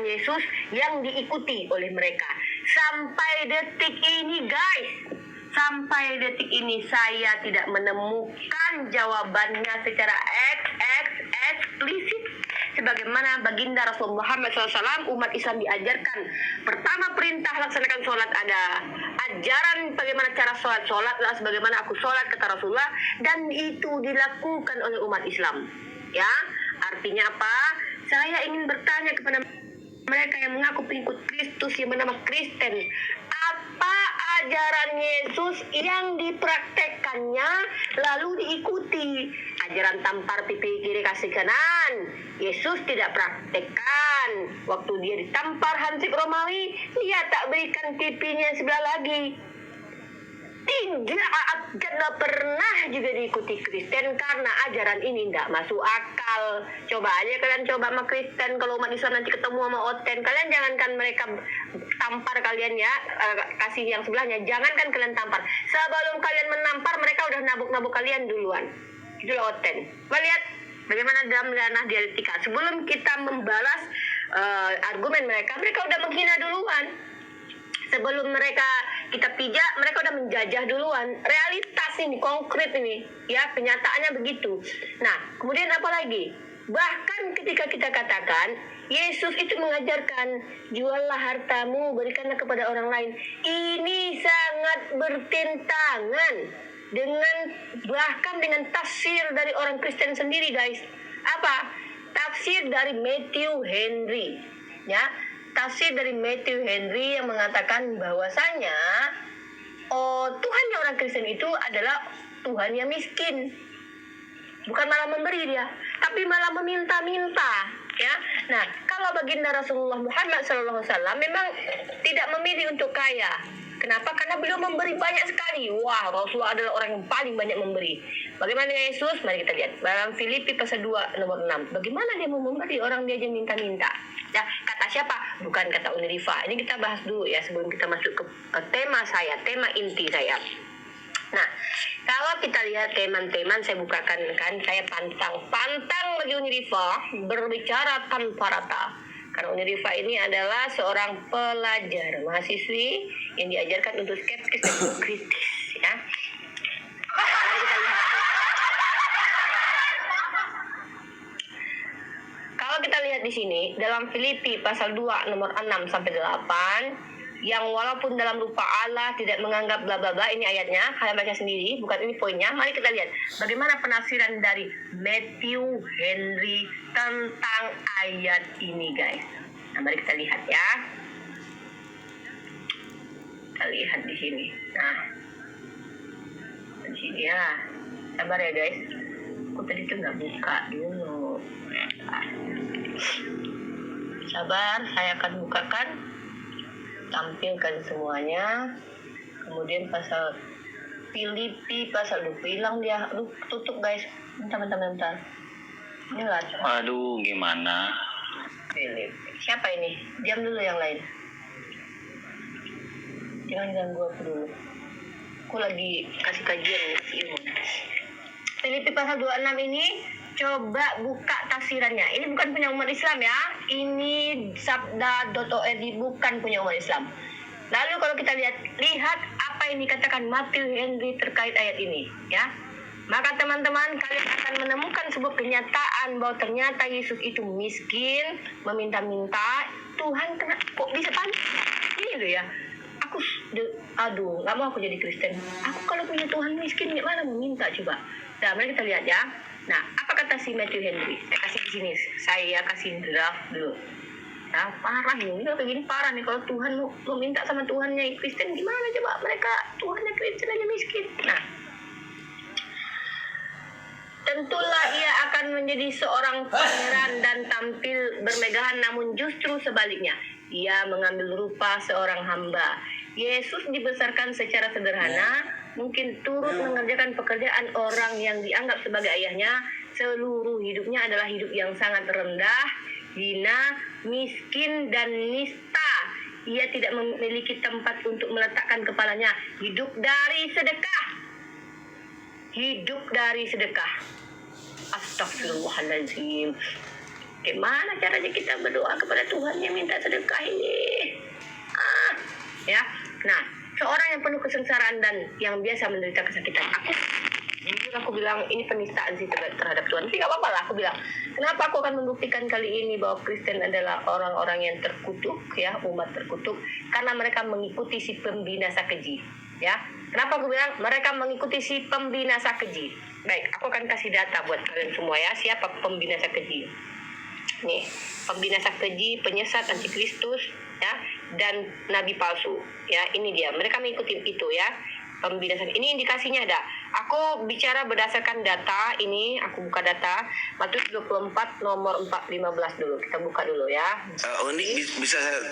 ajaran Yesus yang diikuti oleh mereka. Sampai detik ini guys, sampai detik ini saya tidak menemukan jawabannya secara eksplisit. Sebagaimana baginda Rasulullah Muhammad SAW, umat Islam diajarkan. Pertama perintah laksanakan sholat ada. Ajaran bagaimana cara sholatlah sebagaimana aku sholat kata Rasulullah. Dan itu dilakukan oleh umat Islam. Ya, artinya apa? Saya ingin bertanya kepada mereka yang mengaku pengikut Kristus yang bernama Kristen. Apa ajaran Yesus yang dipraktekkannya lalu diikuti? Ajaran tampar pipi kiri kasih kanan, Yesus tidak praktekkan. Waktu dia ditampar Hansip Romawi, dia tak berikan pipinya sebelah lagi. Tidak pernah juga diikuti Kristen karena ajaran ini tidak masuk akal. Coba aja kalian coba sama Kristen, kalau umat Islam nanti ketemu sama Oten, kalian jangankan mereka tampar kalian ya, kasih yang sebelahnya, jangankan kalian tampar. Sebelum kalian menampar, mereka udah nabuk-nabuk kalian duluan. Itulah Oten. Lihat bagaimana dalam ranah dialektika. Sebelum kita membalas argumen mereka udah menghina duluan. Sebelum mereka kita pijak, mereka udah menjajah duluan. Realitas ini, konkret ini, ya kenyataannya begitu. Nah, kemudian apa lagi? Bahkan ketika kita katakan Yesus itu mengajarkan juallah hartamu, berikanlah kepada orang lain. Ini sangat bertentangan dengan bahkan dengan tafsir dari orang Kristen sendiri, guys. Apa? Tafsir dari Matthew Henry, ya. Tafsir dari Matthew Henry yang mengatakan bahwasanya Tuhannya orang Kristen itu adalah Tuhan yang miskin. Bukan malah memberi dia, tapi malah meminta-minta, ya. Nah, kalau baginda Rasulullah Muhammad SAW memang tidak memilih untuk kaya. Kenapa? Karena beliau memberi banyak sekali. Wah, Rasulullah adalah orang yang paling banyak memberi. Bagaimana dengan Yesus? Mari kita lihat. Dalam Filipi pasal 2 nomor 6. Bagaimana dia mau memberi? Orang dia aja minta-minta. Ya, kata siapa? Bukan kata Unirifa. Ini kita bahas dulu ya sebelum kita masuk ke tema saya, tema inti saya. Nah, kalau kita lihat teman-teman, saya bukakan kan, saya pantang bagi Unirifa berbicara tanpa rata. Karena Unirifa ini adalah seorang pelajar, mahasiswi yang diajarkan untuk skeptis dan kritis, ya. Mari kita lihat. Kalau kita lihat di sini dalam Filipi pasal 2 nomor 6 sampai 8, yang walaupun dalam rupa Allah tidak menganggap bla bla bla, ini ayatnya, kalian baca sendiri, bukan ini poinnya. Mari kita lihat bagaimana penafsiran dari Matthew Henry tentang ayat ini, guys. Nah, mari kita lihat ya. Kita lihat di sini. Nah, di sini ya. Sabar ya, guys. Aku tadi tuh nggak buka dulu. Sabar, saya akan bukakan, tampilkan semuanya. Kemudian pasal Filipi pasal hilang dia. Tutup, guys. Bentar. Ini lah. Aduh, gimana? Filipi. Siapa ini? Diam dulu yang lain. Jangan ganggu aku dulu. Aku lagi kasih kajian ilmu. Filipi pasal 26 ini coba buka tafsirannya. Ini bukan punya umat Islam ya. Ini sabda.org, bukan punya umat Islam. Lalu kalau kita lihat apa yang dikatakan Matthew Henry terkait ayat ini, ya. Maka teman-teman, kalian akan menemukan sebuah kenyataan bahwa ternyata Yesus itu miskin, meminta-minta. Tuhan kok bisa panik? Ini loh ya. Nggak mau aku jadi Kristen. Aku kalau punya Tuhan miskin, gimana meminta coba? Nah, mari kita lihat ya. Nah, apa kata si Matthew Henry? Saya kasih di sini. Saya kasih draft dulu. Nah, parah ini. Kayak gini parah nih. Kalau Tuhan lu minta sama Tuhannya Kristen, gimana coba? Mereka Tuhannya Kristen aja miskin. Nah, tentulah ia akan menjadi seorang pangeran dan tampil bermegahan, namun justru sebaliknya. Ia mengambil rupa seorang hamba. Yesus dibesarkan secara sederhana, mungkin turut mengerjakan pekerjaan orang yang dianggap sebagai ayahnya. Seluruh hidupnya adalah hidup yang sangat rendah, hina, miskin, dan nista. Ia tidak memiliki tempat untuk meletakkan kepalanya. Hidup dari sedekah. Astagfirullahaladzim. Gimana caranya kita berdoa kepada Tuhan yang minta sedekah ini? Ya. Nah, seorang yang penuh kesengsaraan dan yang biasa menderita kesakitan. Aku bilang ini penistaan sih terhadap Tuhan. Tapi gak apa-apa lah, aku bilang. Kenapa aku akan membuktikan kali ini bahwa Kristen adalah orang-orang yang terkutuk, ya, umat terkutuk, karena mereka mengikuti si pembinasa keji, ya. Kenapa aku bilang mereka mengikuti si pembinasa keji? Baik, aku akan kasih data buat kalian semua ya, siapa pembinasa keji. Nih, pembinasa keji, penyesat, antikristus, ya, dan nabi palsu, ya. Ini dia, mereka mengikuti itu, ya. Pembinasa ini indikasinya ada. Aku bicara berdasarkan data ini, aku buka data Matius 24 nomor 415 dulu. Kita buka dulu ya. Uni bisa saya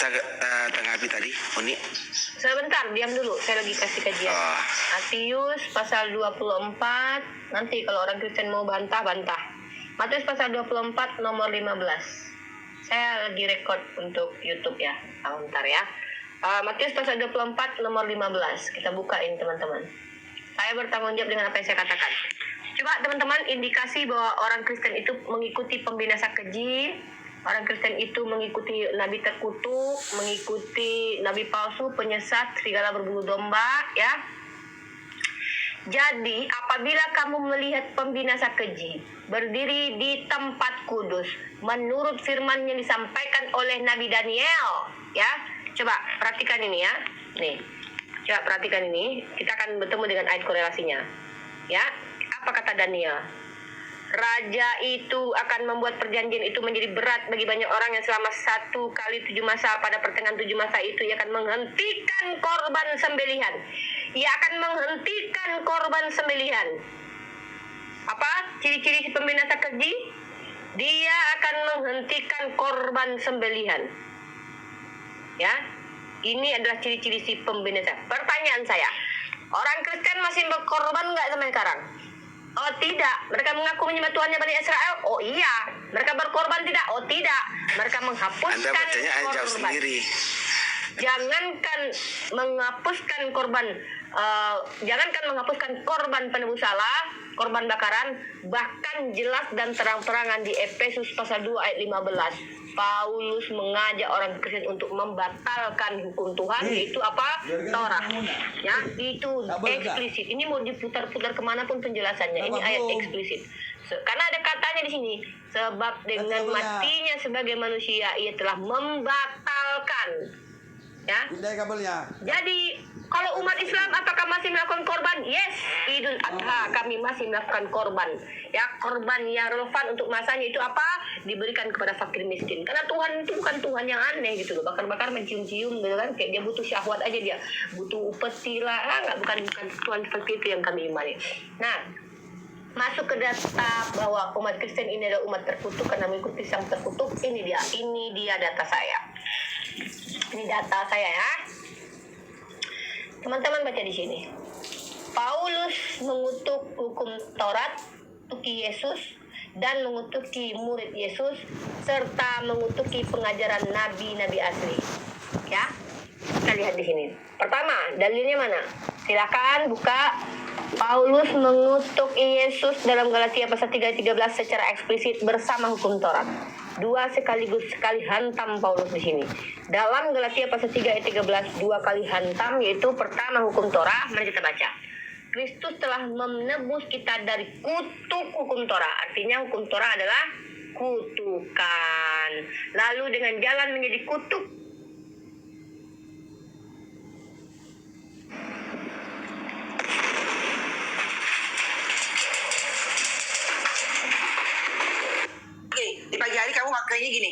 tanggapi tadi, Uni? Sebentar, diam dulu. Saya lagi kasih kajian. Matius pasal 24. Nanti kalau orang Kristen mau bantah. Matius pasal 24 nomor 15. Saya lagi record untuk YouTube ya. Bentar ya. Matius pasal 24 nomor 15. Kita bukain teman-teman. Saya bertanggung jawab dengan apa yang saya katakan. Coba teman-teman indikasi bahwa orang Kristen itu mengikuti pembinasa keji. Orang Kristen itu mengikuti nabi terkutuk, mengikuti nabi palsu, penyesat, serigala berbulu domba, ya. Jadi apabila kamu melihat pembinasa keji berdiri di tempat kudus menurut firman yang disampaikan oleh Nabi Daniel, ya. Coba perhatikan ini ya. Nih. Coba perhatikan ini. Kita akan bertemu dengan ayat korelasinya. Ya. Apa kata Daniel? Raja itu akan membuat perjanjian itu menjadi berat bagi banyak orang yang selama 1 kali 7 masa. Pada pertengahan 7 masa itu ia akan menghentikan korban sembelihan. Ia akan menghentikan korban sembelihan. Apa ciri-ciri si pembinasa keji? Dia akan menghentikan korban sembelihan. Ya, ini adalah ciri-ciri si pembinasa. Pertanyaan saya, orang Kristen masih berkorban nggak sampai sekarang? Oh tidak. Mereka mengaku menyembah Tuhannya Bani Israel? Oh iya. Mereka berkorban tidak? Oh tidak. Mereka menghapuskan Anda bacanya ayat jauh korban. sendiri. Jangankan menghapuskan korban, jangankan menghapuskan korban penebus salah, korban bakaran, bahkan jelas dan terang-terangan di Efesus pasal 2 ayat 15. Paulus mengajak orang Kristen untuk membatalkan hukum Tuhan, yaitu apa? Taurat. Ya, itu eksplisit. Ini mau diputar-putar kemanapun penjelasannya. Ini ayat eksplisit. Karena ada katanya di sini, sebab dengan matinya sebagai manusia ia telah membatalkan. Ya. Jadi kalau umat Islam apakah masih melakukan korban? Yes, Idul Adha kami masih melakukan korban. Ya, korban yang relevan untuk masanya itu apa? Diberikan kepada fakir miskin. Karena Tuhan itu bukan Tuhan yang aneh gitu loh. Bakar-bakar mencium-cium gitu kan, kayak dia butuh syahwat aja dia. Butuh upeti lah, bukan Tuhan seperti itu yang kami imani. Nah, masuk ke data bahwa umat Kristen ini adalah umat terkutuk karena mengikuti sang terkutuk. Ini dia data saya. Ini data saya ya. Teman-teman baca di sini. Paulus mengutuk hukum Taurat, mengutuki Yesus dan mengutuki murid Yesus serta mengutuki pengajaran nabi-nabi asli. Ya. Kita lihat di sini. Pertama, dalilnya mana? Silakan buka. Paulus mengutuk Yesus dalam Galatia pasal 3:13 secara eksplisit bersama hukum Taurat. Sekali hantam Paulus di sini. Dalam Galatia pasal 3 ayat 13 2 kali hantam, yaitu pertama hukum Torah. Mari kita baca. Kristus telah menebus kita dari kutuk hukum Torah. Artinya hukum Torah adalah kutukan. Lalu dengan jalan menjadi kutuk. Di pagi hari kamu makanya gini,